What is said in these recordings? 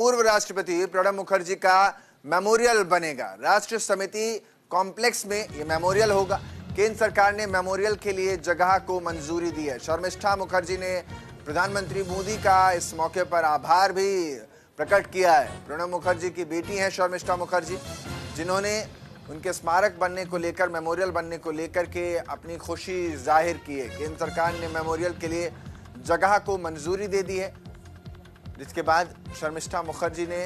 पूर्व राष्ट्रपति प्रणब मुखर्जी का मेमोरियल बनेगा। राष्ट्र समिति कॉम्प्लेक्स में यह मेमोरियल होगा। केंद्र सरकार ने मेमोरियल के लिए जगह को मंजूरी दी है। शर्मिष्ठा मुखर्जी ने प्रधानमंत्री मोदी का इस मौके पर आभार भी प्रकट किया है। प्रणब मुखर्जी की बेटी हैं शर्मिष्ठा मुखर्जी, जिन्होंने उनके स्मारक बनने को लेकर, मेमोरियल बनने को लेकर के अपनी खुशी जाहिर की है। केंद्र सरकार ने मेमोरियल के लिए जगह को मंजूरी दे दी है, जिसके बाद शर्मिष्ठा मुखर्जी ने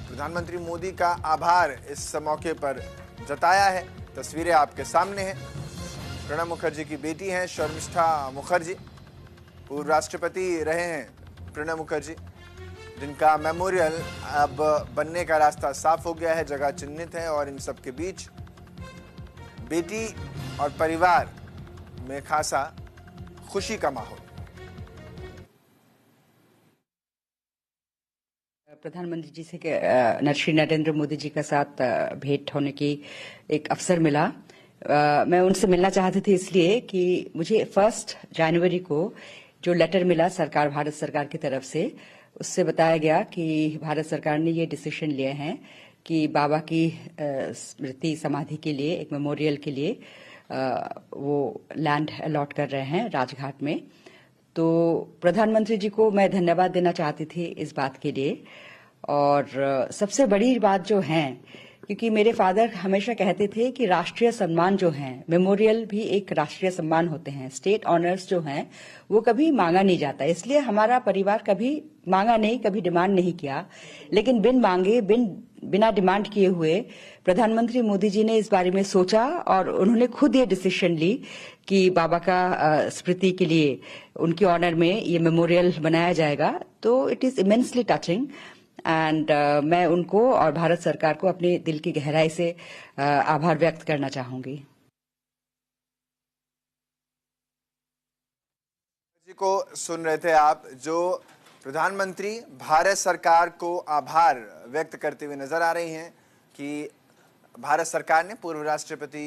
प्रधानमंत्री मोदी का आभार इस मौके पर जताया है। तस्वीरें आपके सामने हैं। प्रणब मुखर्जी की बेटी हैं शर्मिष्ठा मुखर्जी, पूर्व राष्ट्रपति रहे हैं प्रणब मुखर्जी, जिनका मेमोरियल अब बनने का रास्ता साफ हो गया है, जगह चिन्हित है और इन सब के बीच बेटी और परिवार में खासा खुशी का माहौल। प्रधानमंत्री जी से श्री नरेंद्र मोदी जी के साथ भेंट होने की एक अवसर मिला। मैं उनसे मिलना चाहती थी इसलिए कि मुझे 1 जनवरी को जो लेटर मिला भारत सरकार की तरफ से, उससे बताया गया कि भारत सरकार ने ये डिसीजन लिए हैं कि बाबा की स्मृति समाधि के लिए, एक मेमोरियल के लिए वो लैंड अलॉट कर रहे हैं राजघाट में। तो प्रधानमंत्री जी को मैं धन्यवाद देना चाहती थी इस बात के लिए। और सबसे बड़ी बात जो है, क्योंकि मेरे फादर हमेशा कहते थे कि राष्ट्रीय सम्मान जो है, मेमोरियल भी एक राष्ट्रीय सम्मान होते हैं। स्टेट ऑनर्स जो हैं वो कभी मांगा नहीं जाता, इसलिए हमारा परिवार कभी मांगा नहीं, कभी डिमांड नहीं किया। लेकिन बिन मांगे, बिना डिमांड किए हुए प्रधानमंत्री मोदी जी ने इस बारे में सोचा और उन्होंने खुद ये डिसीजन ली कि बाबा का स्मृति के लिए, उनके ऑनर में ये मेमोरियल बनाया जाएगा। तो it is immensely touching and मैं उनको और भारत सरकार को अपने दिल की गहराई से आभार व्यक्त करना चाहूंगी। जी को सुन रहे थे आप, जो प्रधानमंत्री भारत सरकार को आभार व्यक्त करते हुए नजर आ रही हैं कि भारत सरकार ने पूर्व राष्ट्रपति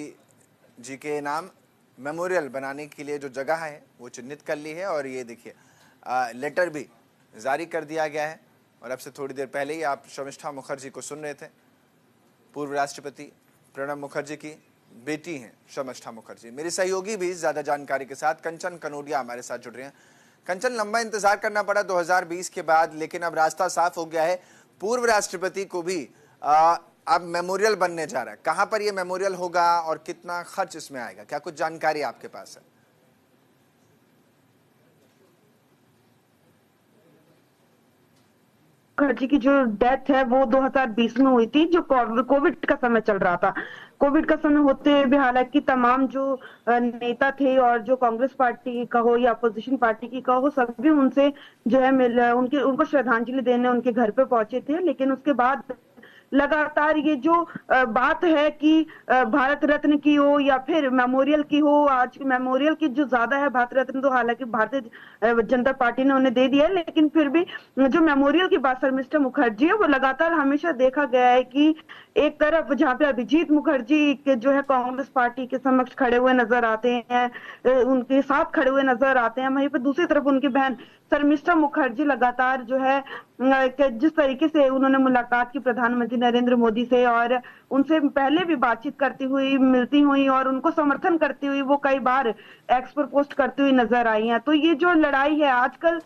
जी के नाम मेमोरियल बनाने के लिए जो जगह है वो चिन्हित कर ली है। और ये देखिए लेटर भी जारी कर दिया गया है। और अब से थोड़ी देर पहले ही आप शर्मिष्ठा मुखर्जी को सुन रहे थे। पूर्व राष्ट्रपति प्रणब मुखर्जी की बेटी हैं शर्मिष्ठा मुखर्जी। मेरे सहयोगी भी ज्यादा जानकारी के साथ कंचन कनोडिया हमारे साथ जुड़ रहे हैं। कंचन, लंबा इंतजार करना पड़ा 2020 के बाद, लेकिन अब रास्ता साफ हो गया है। पूर्व राष्ट्रपति को भी अब मेमोरियल बनने जा रहा है। कहां पर यह मेमोरियल होगा और कितना खर्च इसमें आएगा, क्या कुछ जानकारी आपके पास है? मुखर्जी की जो डेथ है वो 2020 में हुई थी, जो कोविड का समय चल रहा था। कोविड का समय होते हुए भी हालांकि तमाम जो नेता थे और जो कांग्रेस पार्टी का हो या अपोजिशन पार्टी की का हो, सभी उनसे जो है उनको श्रद्धांजलि देने उनके घर पे पहुंचे थे। लेकिन उसके बाद लगातार ये जो बात है कि भारत रत्न की हो या फिर मेमोरियल की हो, आज मेमोरियल की जो ज्यादा है, भारत रत्न तो हालांकि भारतीय जनता पार्टी ने उन्हें दे दिया है, लेकिन फिर भी जो मेमोरियल की बात शर्मिष्ठा मुखर्जी है, वो लगातार हमेशा देखा गया है कि एक तरफ जहां पे अभिजीत मुखर्जी के जो है कांग्रेस पार्टी के समक्ष खड़े हुए नजर आते हैं, उनके साथ खड़े हुए नजर आते हैं, वहीं पर दूसरी तरफ उनकी बहन शर्मिष्ठा मुखर्जी लगातार जो है जिस तरीके से उन्होंने मुलाकात की प्रधानमंत्री नरेंद्र मोदी से और उनसे पहले भी बातचीत करती हुई, मिलती हुई और उनको समर्थन करती हुई वो कई बार एक्स पर पोस्ट करती हुई नजर आई हैं। तो ये जो लड़ाई है आजकल,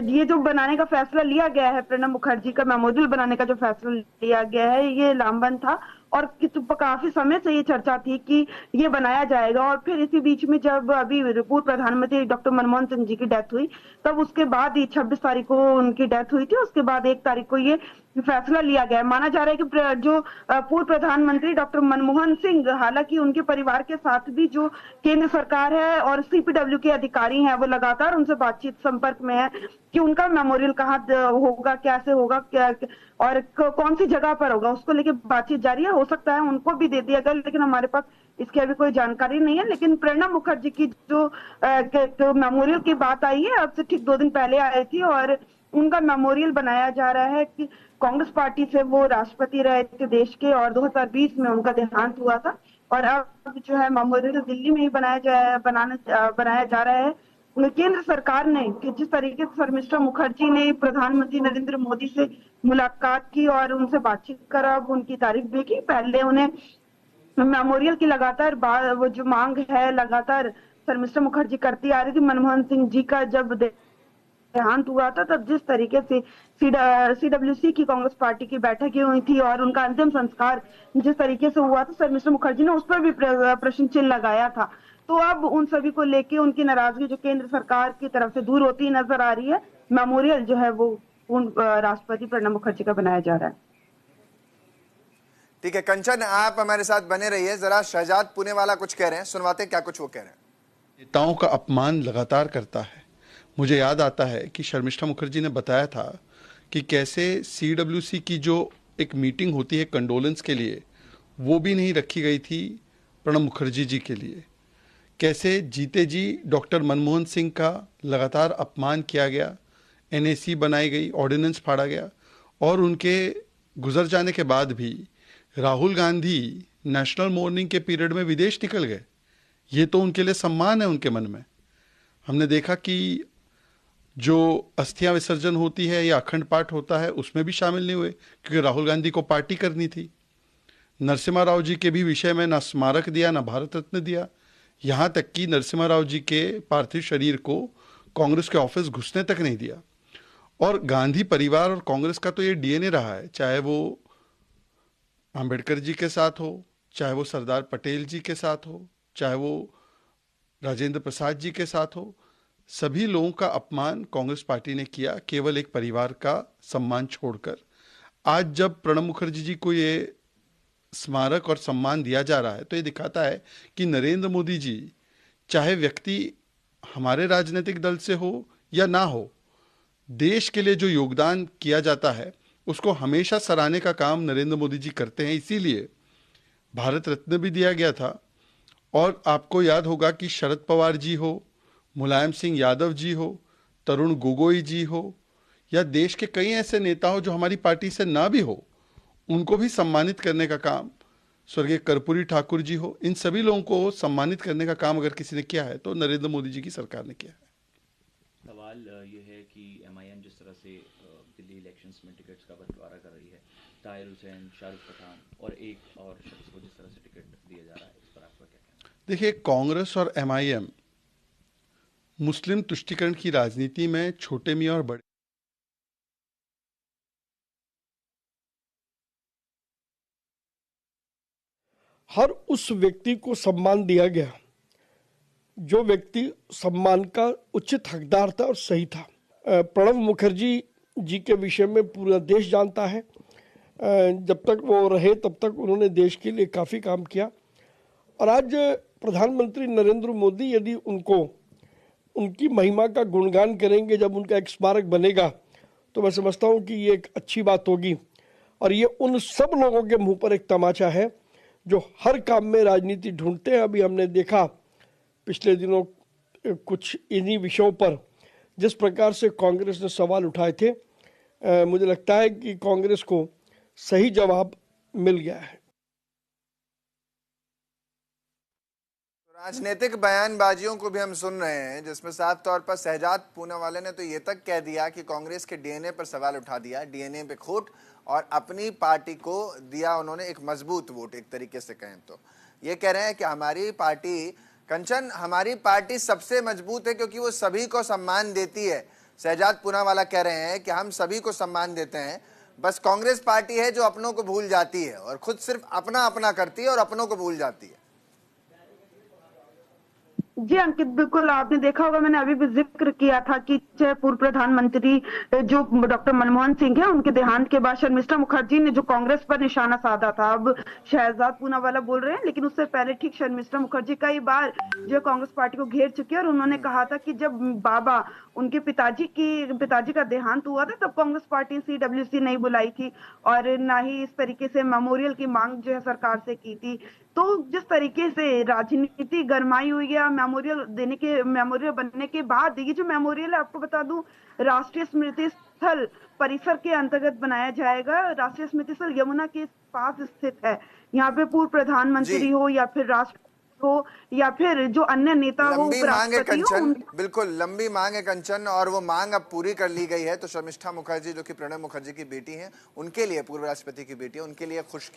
ये जो बनाने का फैसला लिया गया है, प्रणब मुखर्जी का मेमोरियल बनाने का जो फैसला लिया गया है, ये लामबंद था और काफी समय से ये चर्चा थी कि ये बनाया जाएगा। और फिर इसी बीच में जब अभी पूर्व प्रधानमंत्री डॉक्टर मनमोहन सिंह जी की डेथ हुई, तब उसके बाद ही 26 तारीख को उनकी डेथ हुई थी। उसके बाद 1 तारीख को ये फैसला लिया गया। माना जा रहा है कि जो पूर्व प्रधानमंत्री डॉक्टर मनमोहन सिंह, हालांकि उनके परिवार के साथ भी जो केंद्र सरकार है और सीपीडब्ल्यू के अधिकारी हैं, वो लगातार उनसे बातचीत संपर्क में है कि उनका मेमोरियल कहाँ होगा, कैसे होगा, क्या और कौन सी जगह पर होगा, उसको लेके बातचीत जारी है। हो सकता है उनको भी दे दिया गया, लेकिन हमारे पास इसकी अभी कोई जानकारी नहीं है। लेकिन प्रणब मुखर्जी की जो मेमोरियल की बात आई है, अब से ठीक 2 दिन पहले आई थी और उनका मेमोरियल बनाया जा रहा है कि कांग्रेस पार्टी से वो राष्ट्रपति रहे थे देश के और 2020 में उनका देहांत हुआ था। और अब जो है मेमोरियल दिल्ली में ही बनाया जा रहा है केंद्र सरकार ने कि जिस तरीके से शर्मिष्ठा मुखर्जी ने प्रधानमंत्री नरेंद्र मोदी से मुलाकात की और उनसे बातचीत करा, उनकी तारीफ भी की। पहले उन्हें मेमोरियल की लगातार वो जो मांग है लगातार शर्मिष्ठा मुखर्जी करती आ रही थी। मनमोहन सिंह जी का जब देहांत हुआ था तब जिस तरीके से सीडब्ल्यूसी की कांग्रेस पार्टी की बैठकें हुई थी और उनका अंतिम संस्कार जिस तरीके से हुआ था, शर्मिष्ठा मुखर्जी ने उस पर भी प्रश्न चिन्ह लगाया था। तो अब उन सभी को लेके उनकी नाराजगी जो केंद्र सरकार की तरफ से दूर होती नजर आ रही है। मेमोरियल जो है वो उन राष्ट्रपति प्रणब मुखर्जी का बनाया जा रहा है। ठीक है कंचन, आप हमारे साथ बने रहिए। जरा शहजाद पुणेवाला कुछ कह रहे हैं, सुनवाते क्या कुछ वो कह रहे हैं। नेताओं का अपमान लगातार करता है। मुझे याद आता है कि शर्मिष्ठा मुखर्जी ने बताया था कि कैसे सीडब्ल्यूसी की जो एक मीटिंग होती है कंडोलेंस के लिए, वो भी नहीं रखी गई थी प्रणब मुखर्जी जी के लिए। कैसे जीते जी डॉक्टर मनमोहन सिंह का लगातार अपमान किया गया, एनएसी बनाई गई, ऑर्डिनेंस फाड़ा गया, और उनके गुजर जाने के बाद भी राहुल गांधी नेशनल मॉर्निंग के पीरियड में विदेश निकल गए। ये तो उनके लिए सम्मान है उनके मन में। हमने देखा कि जो अस्थियां विसर्जन होती है या अखंड पाठ होता है उसमें भी शामिल नहीं हुए, क्योंकि राहुल गांधी को पार्टी करनी थी। नरसिम्हा राव जी के भी विषय में ना स्मारक दिया, ना भारत रत्न दिया। यहाँ तक कि नरसिम्हा राव जी के पार्थिव शरीर को कांग्रेस के ऑफिस घुसने तक नहीं दिया। और गांधी परिवार और कांग्रेस का तो ये डीएनए रहा है, चाहे वो अंबेडकर जी के साथ हो, चाहे वो सरदार पटेल जी के साथ हो, चाहे वो राजेंद्र प्रसाद जी के साथ हो। सभी लोगों का अपमान कांग्रेस पार्टी ने किया, केवल एक परिवार का सम्मान छोड़कर। आज जब प्रणब मुखर्जी जी को ये स्मारक और सम्मान दिया जा रहा है तो ये दिखाता है कि नरेंद्र मोदी जी, चाहे व्यक्ति हमारे राजनीतिक दल से हो या ना हो, देश के लिए जो योगदान किया जाता है उसको हमेशा सराहने का काम नरेंद्र मोदी जी करते हैं। इसीलिए भारत रत्न भी दिया गया था। और आपको याद होगा कि शरद पवार जी हो, मुलायम सिंह यादव जी हो, तरुण गोगोई जी हो, या देश के कई ऐसे नेता हो जो हमारी पार्टी से ना भी हो, उनको भी सम्मानित करने का काम, स्वर्गीय कर्पूरी ठाकुर जी हो, इन सभी लोगों को सम्मानित करने का काम अगर किसी ने किया है तो नरेंद्र मोदी जी की सरकार ने किया है। सवाल ये है कि एमआईएम जिस तरह से दिल्ली इलेक्शंस में टिकट्स का बंटवारा कर रही है, ताहिर हुसैन, शाहरुख पठान और एक और शख्स को जिस तरह से टिकट दिया जा रहा है, इस पर आपका क्या कहना है? देखिए, कांग्रेस और एमआईएम मुस्लिम तुष्टीकरण की राजनीति में छोटे मियां और बड़े हर उस व्यक्ति को सम्मान दिया गया जो व्यक्ति सम्मान का उचित हकदार था और सही था। प्रणब मुखर्जी जी के विषय में पूरा देश जानता है। जब तक वो रहे तब तक उन्होंने देश के लिए काफ़ी काम किया। और आज प्रधानमंत्री नरेंद्र मोदी यदि उनको उनकी महिमा का गुणगान करेंगे जब उनका एक स्मारक बनेगा, तो मैं समझता हूँ कि ये एक अच्छी बात होगी। और ये उन सब लोगों के मुंह पर एक तमाचा है जो हर काम में राजनीति ढूंढते हैं। अभी हमने देखा पिछले दिनों कुछ इन्हीं विषयों पर जिस प्रकार से कांग्रेस ने सवाल उठाए थे, मुझे लगता है कि कांग्रेस को सही जवाब मिल गया है। राजनीतिक बयानबाजियों को भी हम सुन रहे हैं, जिसमें साफ तौर पर शहजाद पूनावाला ने तो ये तक कह दिया कि कांग्रेस के डीएनए पर सवाल उठा दिया, डीएनए पे खोट, और अपनी पार्टी को दिया उन्होंने एक मजबूत वोट। एक तरीके से कहें तो ये कह रहे हैं कि हमारी पार्टी, कंचन, हमारी पार्टी सबसे मजबूत है क्योंकि वो सभी को सम्मान देती है। शहजाद पूनावाला कह रहे हैं कि हम सभी को सम्मान देते हैं, बस कांग्रेस पार्टी है जो अपनों को भूल जाती है और खुद सिर्फ अपना अपना करती है और अपनों को भूल जाती है। जी अंकित, बिल्कुल आपने देखा होगा, मैंने अभी भी जिक्र किया था कि पूर्व प्रधानमंत्री जो डॉक्टर मनमोहन सिंह है, उनके देहांत के बाद शर्मिष्ठा मुखर्जी ने जो कांग्रेस पर निशाना साधा था। अब शहजाद पूनावाला बोल रहे हैं, लेकिन उससे पहले ठीक शर्मिष्ठा मुखर्जी कई बार जो कांग्रेस पार्टी को घेर चुकी है और उन्होंने कहा था कि जब बाबा उनके पिताजी का देहांत हुआ था तब कांग्रेस पार्टी सीडब्ल्यूसी नहीं बुलाई थी और ना ही इस तरीके से मेमोरियल की मांग जो है सरकार से की थी। तो जिस तरीके से राजनीति गरमाई हुई है मेमोरियल बनने के बाद, ये जो मेमोरियल है आपको बता दूं राष्ट्रीय स्मृति स्थल परिसर के अंतर्गत बनाया जाएगा। राष्ट्रीय स्मृति स्थल यमुना के पास स्थित है। यहाँ पे पूर्व प्रधानमंत्री हो या फिर हो या फिर जो अन्य नेता हो, लंबी मांग है उपराष्ट्रपति हो, कंचन, बिल्कुल लंबी मांग है कंचन, और वो मांग अब पूरी कर ली गई है। तो शर्मिष्ठा मुखर्जी जो कि प्रणब मुखर्जी की बेटी हैं, उनके लिए, पूर्व राष्ट्रपति की बेटी है, उनके लिए खुश की